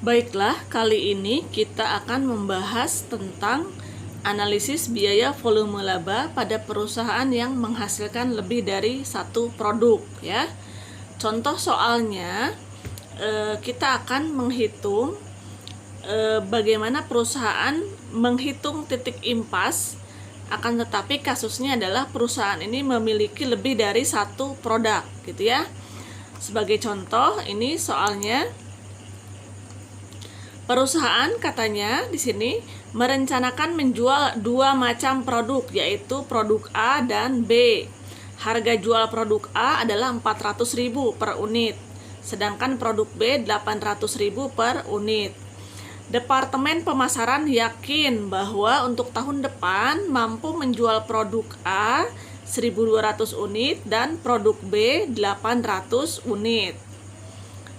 Baiklah, kali ini kita akan membahas tentang analisis biaya volume laba pada perusahaan yang menghasilkan lebih dari satu produk, ya. Contoh soalnya, kita akan menghitung bagaimana perusahaan menghitung titik impas, akan tetapi kasusnya adalah perusahaan ini memiliki lebih dari satu produk, gitu ya. Sebagai contoh, ini soalnya perusahaan katanya di sini merencanakan menjual dua macam produk, yaitu produk A dan B. Harga jual produk A adalah 400.000 per unit, sedangkan produk B 800.000 per unit. Departemen pemasaran yakin bahwa untuk tahun depan mampu menjual produk A 1.200 unit dan produk B 800 unit.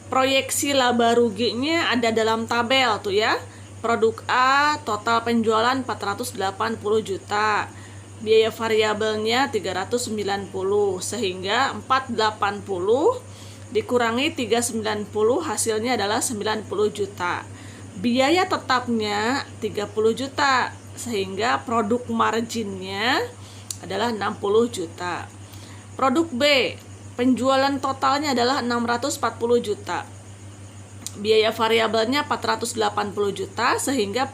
Proyeksi laba ruginya ada dalam tabel tuh ya. Produk A total penjualan 480 juta. Biaya variabelnya 390, sehingga 480 dikurangi 390 hasilnya adalah 90 juta. Biaya tetapnya 30 juta, sehingga produk marginnya adalah 60 juta. Produk B, penjualan totalnya adalah 640 juta. Biaya variabelnya 480 juta, sehingga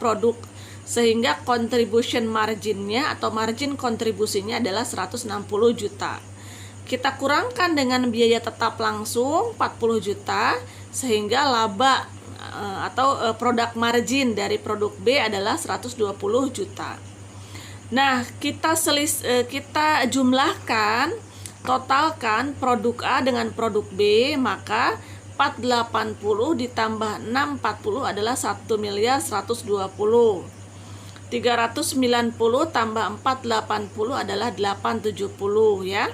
contribution marginnya atau margin kontribusinya adalah 160 juta. Kita kurangkan dengan biaya tetap langsung 40 juta, sehingga laba atau produk margin dari produk B adalah 120 juta. Nah, kita jumlahkan, totalkan produk A dengan produk B, maka 480 ditambah 640 adalah 1.120.000. 390 tambah 480 adalah 870 ya.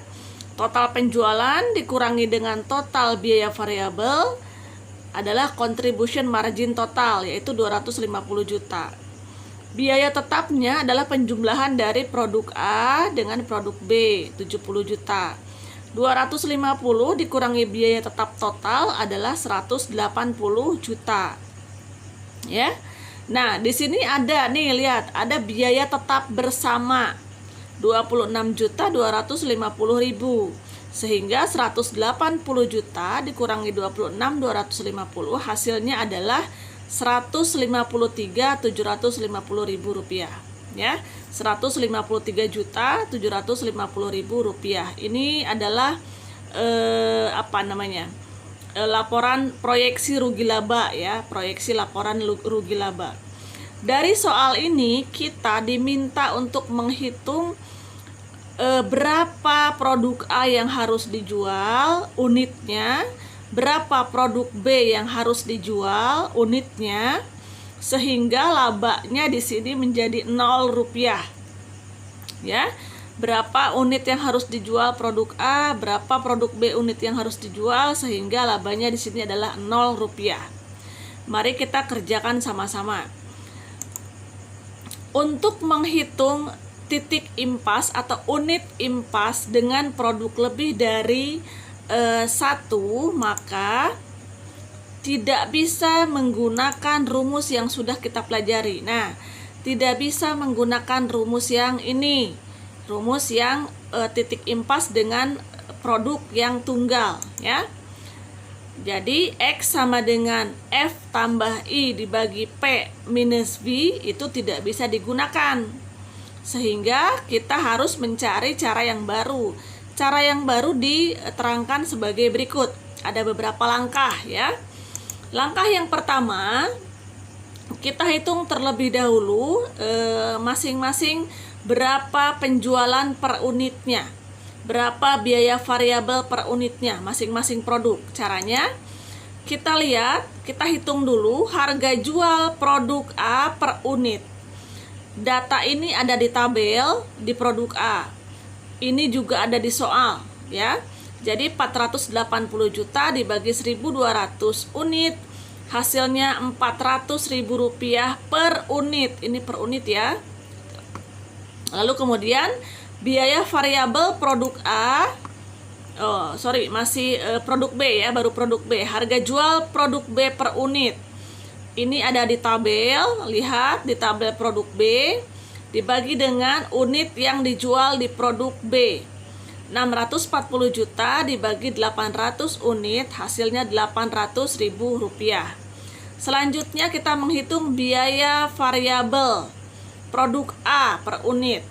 Total penjualan dikurangi dengan total biaya variabel adalah contribution margin total, yaitu 250 juta. Biaya tetapnya adalah penjumlahan dari produk A dengan produk B, 70 juta. 250 dikurangi biaya tetap total adalah 180 juta. Ya. Nah, di sini ada nih, lihat, ada biaya tetap bersama 26.250.000. Sehingga 180 juta dikurangi 26 250 hasilnya adalah 153.750.000 rupiah ya. 153.750.000 rupiah. Ini adalah laporan proyeksi rugi laba ya, proyeksi laporan rugi laba. Dari soal ini kita diminta untuk menghitung berapa produk A yang harus dijual unitnya, berapa produk B yang harus dijual unitnya, sehingga labanya di sini menjadi 0 rupiah. Ya, berapa unit yang harus dijual produk A, berapa produk B unit yang harus dijual, sehingga labanya di sini adalah 0 rupiah. Mari kita kerjakan sama-sama. Untuk menghitung titik impas atau unit impas dengan produk lebih dari satu, maka tidak bisa menggunakan rumus yang sudah kita pelajari. Nah, tidak bisa menggunakan rumus yang ini, rumus yang titik impas dengan produk yang tunggal ya. Jadi X sama dengan F tambah I dibagi P minus V itu tidak bisa digunakan. Sehingga kita harus mencari cara yang baru. Cara yang baru diterangkan sebagai berikut. Ada beberapa langkah ya. Langkah yang pertama, kita hitung terlebih dahulu masing-masing berapa penjualan per unitnya, berapa biaya variabel per unitnya masing-masing produk. Caranya kita lihat, kita hitung dulu harga jual produk A per unit. Data ini ada di tabel di produk A. Ini juga ada di soal ya. Jadi 480 juta dibagi 1.200 unit, hasilnya 400.000 rupiah per unit. Ini per unit ya. Lalu kemudian biaya variabel produk A, masih produk B ya, baru produk B. Harga jual produk B per unit Ini ada di tabel, lihat di tabel produk B, dibagi dengan unit yang dijual di produk B. 640 juta dibagi 800 unit, hasilnya Rp800.000. Selanjutnya kita menghitung biaya variabel produk A per unit.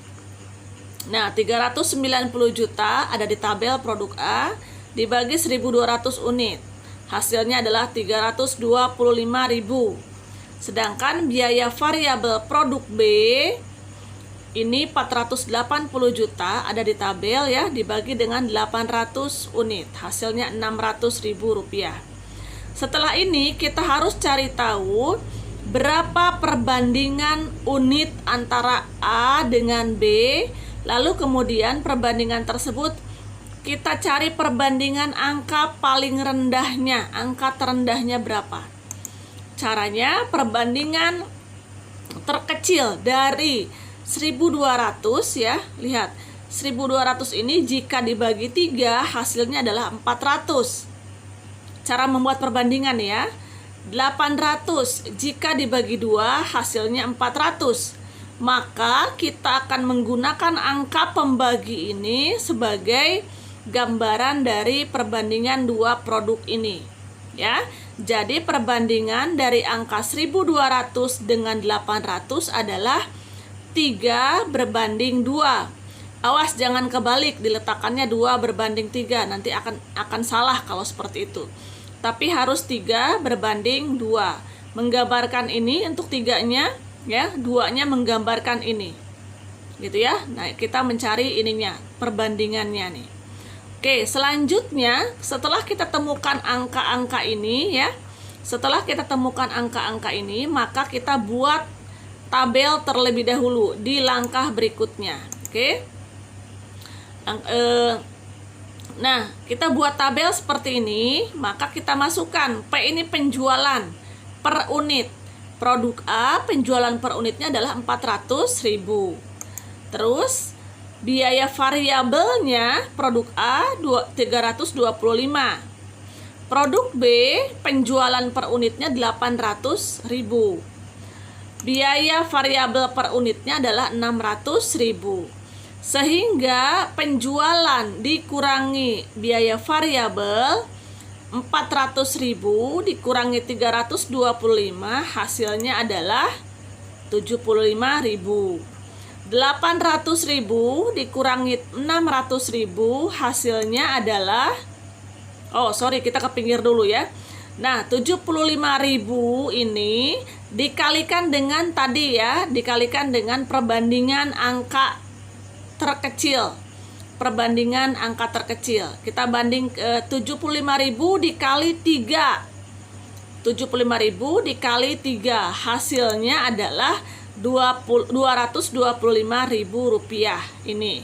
Nah, 390 juta ada di tabel produk A dibagi 1.200 unit. Hasilnya adalah 325.000. Sedangkan biaya variabel produk B ini 480 juta ada di tabel ya, dibagi dengan 800 unit. Hasilnya Rp600.000. Setelah ini kita harus cari tahu berapa perbandingan unit antara A dengan B. Lalu kemudian perbandingan tersebut kita cari perbandingan angka paling rendahnya. Angka terendahnya berapa? Caranya perbandingan terkecil dari 1.200 ya. Lihat, 1.200 ini jika dibagi 3 hasilnya adalah 400. Cara membuat perbandingan ya. 800 jika dibagi 2 hasilnya 400. Maka kita akan menggunakan angka pembagi ini sebagai gambaran dari perbandingan dua produk ini ya. Jadi perbandingan dari angka 1.200 dengan 800 adalah 3 berbanding 2. Awas jangan kebalik, diletakkannya 2 berbanding 3, nanti akan salah kalau seperti itu. Tapi harus 3 berbanding 2. Menggambarkan ini untuk 3-nya ya, 2-nya menggambarkan ini. Gitu ya. Nah, kita mencari ininya, perbandingannya nih. Oke, selanjutnya setelah kita temukan angka-angka ini ya. Setelah kita temukan angka-angka ini, maka kita buat tabel terlebih dahulu di langkah berikutnya. Oke. Nah, kita buat tabel seperti ini, maka kita masukkan P ini penjualan per unit. Produk A penjualan per unitnya adalah 400.000. Terus biaya variabelnya produk A 325. Produk B penjualan per unitnya 800.000. Biaya variabel per unitnya adalah 600.000. Sehingga penjualan dikurangi biaya variabel 400.000 dikurangi 325 hasilnya adalah 75.000. 800.000 dikurangi 600.000 hasilnya adalah kita ke pinggir dulu ya. Nah, 75.000 ini dikalikan dengan tadi ya, dikalikan dengan perbandingan angka terkecil. Perbandingan angka terkecil. Kita banding 75.000 dikali 3. 75.000 dikali 3 hasilnya adalah Rp225.000 ini.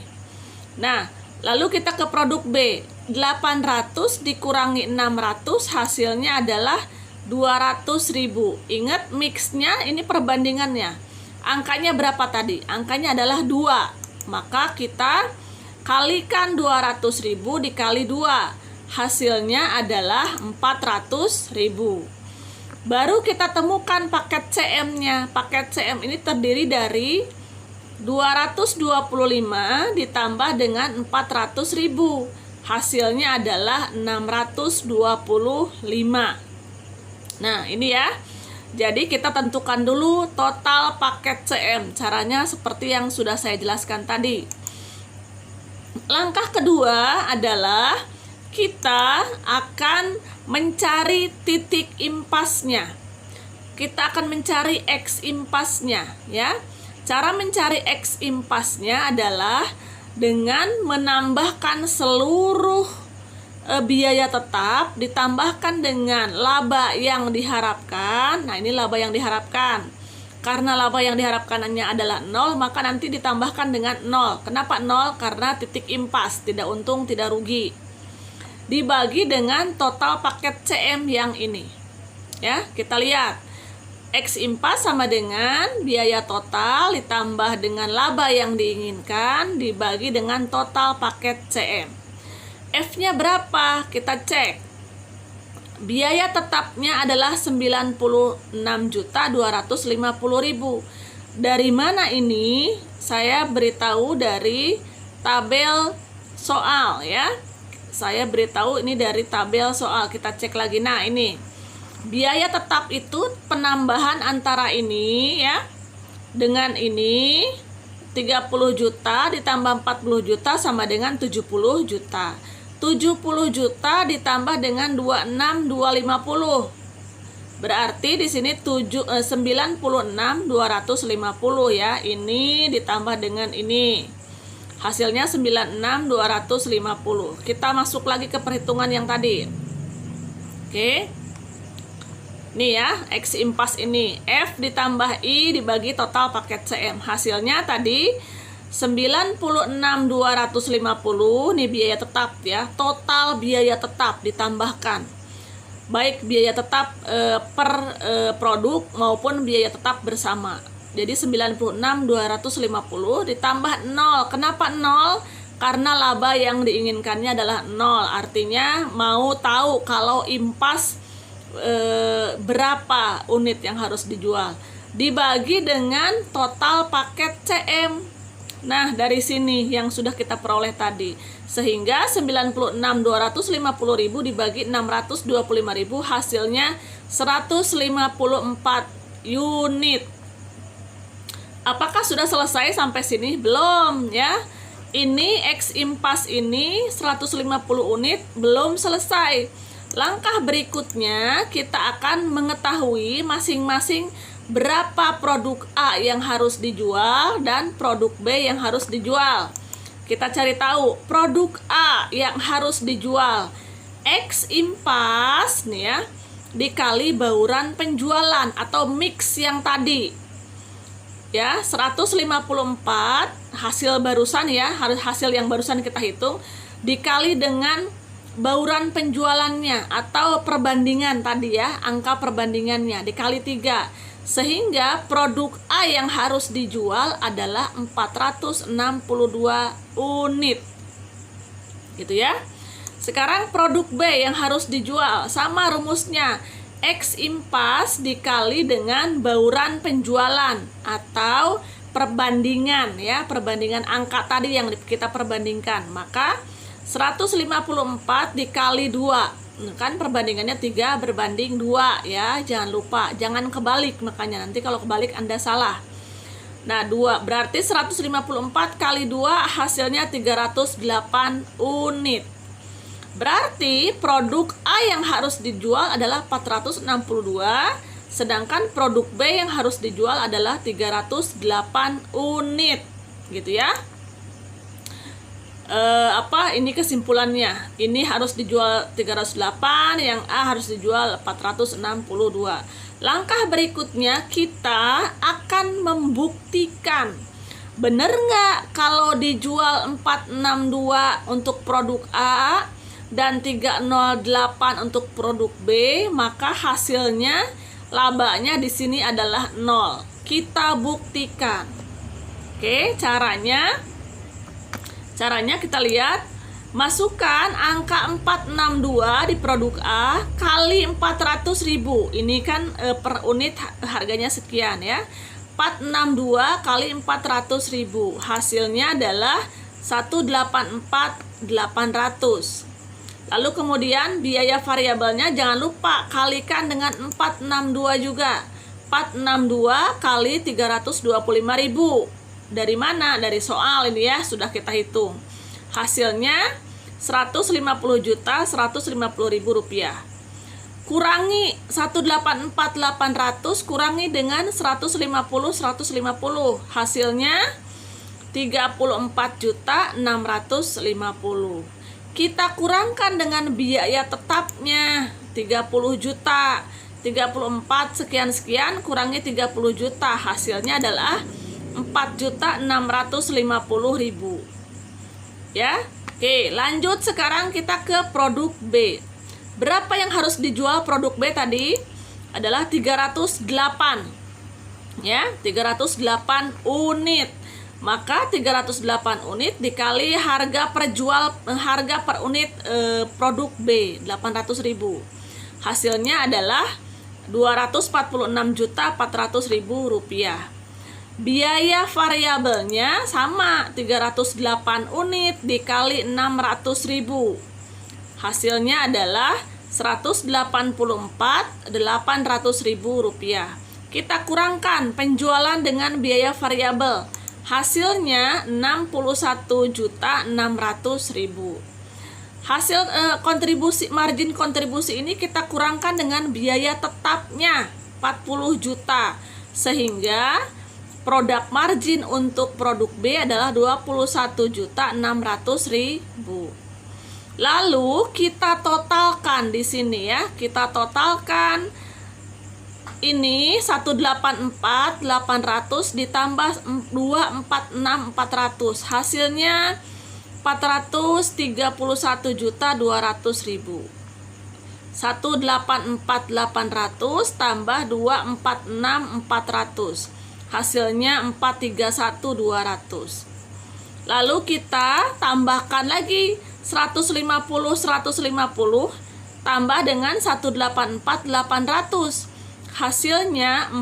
Nah, lalu kita ke produk B. 800 dikurangi 600 hasilnya adalah 200.000. Ingat mixnya ini perbandingannya. Angkanya berapa tadi? Angkanya adalah 2. Maka kita kalikan 200.000 dikali 2. Hasilnya adalah 400.000. Baru kita temukan paket CM-nya. Paket CM ini terdiri dari 225 ditambah dengan 400.000. Hasilnya adalah 625. Nah, ini ya. Jadi kita tentukan dulu total paket CM. Caranya seperti yang sudah saya jelaskan tadi. Langkah kedua adalah kita akan mencari titik impasnya. Kita akan mencari X impasnya ya. Cara mencari X impasnya adalah dengan menambahkan seluruh biaya tetap ditambahkan dengan laba yang diharapkan. Nah, ini laba yang diharapkan. Karena laba yang diharapkannya adalah 0, maka nanti ditambahkan dengan 0. Kenapa 0? Karena titik impas, tidak untung, tidak rugi. Dibagi dengan total paket CM yang ini. Ya, kita lihat. X impas sama dengan biaya total ditambah dengan laba yang diinginkan dibagi dengan total paket CM. F-nya berapa? Kita cek. biaya tetapnya adalah 96.250.000. Dari mana ini? Saya beritahu dari tabel soal ya. Saya beritahu ini dari tabel soal. Kita cek lagi. Nah, ini biaya tetap itu penambahan antara ini ya dengan ini 30 juta ditambah 40 juta sama dengan 70 juta. 70 juta ditambah dengan 26.250. Berarti di sini 96.250 ya. Ini ditambah dengan ini. Hasilnya 96.250. Kita masuk lagi ke perhitungan yang tadi. Oke. Nih ya, X impas ini F ditambah I dibagi total paket CM. Hasilnya tadi 96.250. Nih biaya tetap ya. Total biaya tetap ditambahkan. Baik biaya tetap per produk maupun biaya tetap bersama. Jadi 96.250 ditambah 0. Kenapa 0? Karena laba yang diinginkannya adalah 0. Artinya mau tahu kalau impas berapa unit yang harus dijual, dibagi dengan total paket CM. Nah, dari sini yang sudah kita peroleh tadi, sehingga 96.250.000 dibagi 625.000 hasilnya 154 unit. Apakah sudah selesai sampai sini? Belum ya. Ini X impas ini 150 unit belum selesai. Langkah berikutnya kita akan mengetahui masing-masing berapa produk A yang harus dijual dan produk B yang harus dijual. Kita cari tahu produk A yang harus dijual X impas nih ya dikali bauran penjualan atau mix yang tadi. Ya, 154 hasil barusan ya, hasil yang barusan kita hitung dikali dengan bauran penjualannya atau perbandingan tadi ya, angka perbandingannya dikali 3, sehingga produk A yang harus dijual adalah 462 unit gitu ya. Sekarang produk B yang harus dijual, sama rumusnya, X impas dikali dengan bauran penjualan atau perbandingan ya, perbandingan angka tadi yang kita perbandingkan. Maka 154 dikali 2, kan perbandingannya 3 berbanding 2 ya, jangan lupa, jangan kebalik, makanya nanti kalau kebalik Anda salah. Nah, 2 berarti 154 kali 2 hasilnya 308 unit. Berarti produk A yang harus dijual adalah 462, sedangkan produk B yang harus dijual adalah 308 unit gitu ya. Ini kesimpulannya, ini harus dijual 308, yang A harus dijual 462. Langkah berikutnya kita akan membuktikan bener nggak kalau dijual 462 untuk produk A dan 308 untuk produk B, maka hasilnya labanya di sini adalah 0. Kita buktikan. Oke, Caranya kita lihat, masukkan angka 462 di produk A kali 400.000. Ini kan per unit harganya sekian ya. 462 kali 400.000. Hasilnya adalah 184.800. Lalu kemudian biaya variabelnya jangan lupa kalikan dengan 462 juga. 462 kali 325.000. Dari mana? Dari soal ini ya, sudah kita hitung. Hasilnya 150.150.000 rupiah. Kurangi 184.800 kurangi dengan 150. Hasilnya 34.650. Kita kurangkan dengan biaya tetapnya 30 juta. 34 sekian kurangi 30 juta. Hasilnya adalah 4.650.000 ya. Oke, lanjut sekarang kita ke produk B. Berapa yang harus dijual produk B tadi? Adalah 308 ya, 308 unit. Maka 308 unit dikali harga per unit produk B 800.000. Hasilnya adalah Rp246.400.000. Biaya variabelnya sama, 308 unit dikali 600.000. Hasilnya adalah Rp184.800.000. Kita kurangkan penjualan dengan biaya variabel. Hasilnya Rp61.600.000. Hasil margin kontribusi ini kita kurangkan dengan biaya tetapnya 40 juta. Sehingga produk margin untuk produk B adalah 21.600.000. Lalu kita totalkan di sini ya. Kita totalkan ini 184.800 ditambah 246.400. Hasilnya 431.200.000. 184.800 tambah 246.400. Hasilnya 431.200. Lalu kita tambahkan lagi 150 tambah dengan 184.800. Hasilnya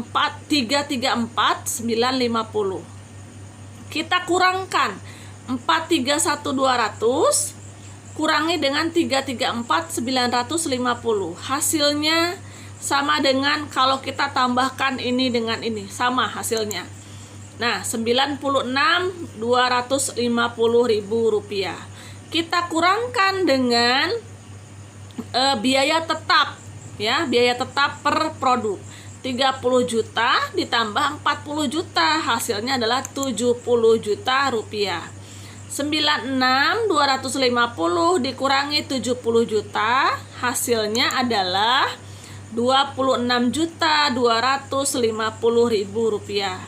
4334950. Kita kurangkan 431.200 kurangi dengan 334.950. Hasilnya sama dengan kalau kita tambahkan ini dengan ini, sama hasilnya. Nah, Rp96.250.000. Kita kurangkan dengan biaya tetap ya, biaya tetap per produk. 30 juta ditambah 40 juta, hasilnya adalah 70 juta rupiah. 96.250 dikurangi 70 juta, hasilnya adalah 26.250.000 rupiah.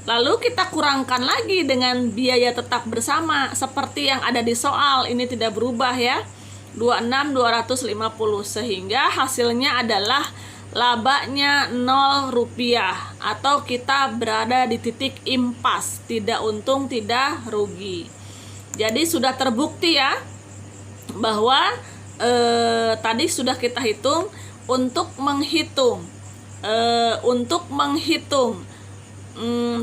Lalu kita kurangkan lagi dengan biaya tetap bersama seperti yang ada di soal, ini tidak berubah ya, 26.250, sehingga hasilnya adalah labanya 0 rupiah, atau kita berada di titik impas, tidak untung tidak rugi. Jadi sudah terbukti ya bahwa tadi sudah kita hitung untuk menghitung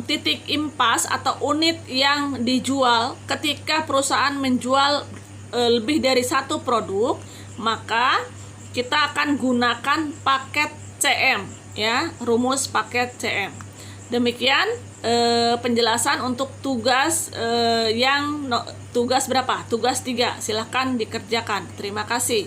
titik impas atau unit yang dijual ketika perusahaan menjual lebih dari satu produk, maka kita akan gunakan paket CM ya, rumus paket CM. Demikian penjelasan untuk tugas tugas berapa? Tugas 3. Silahkan dikerjakan. Terima kasih.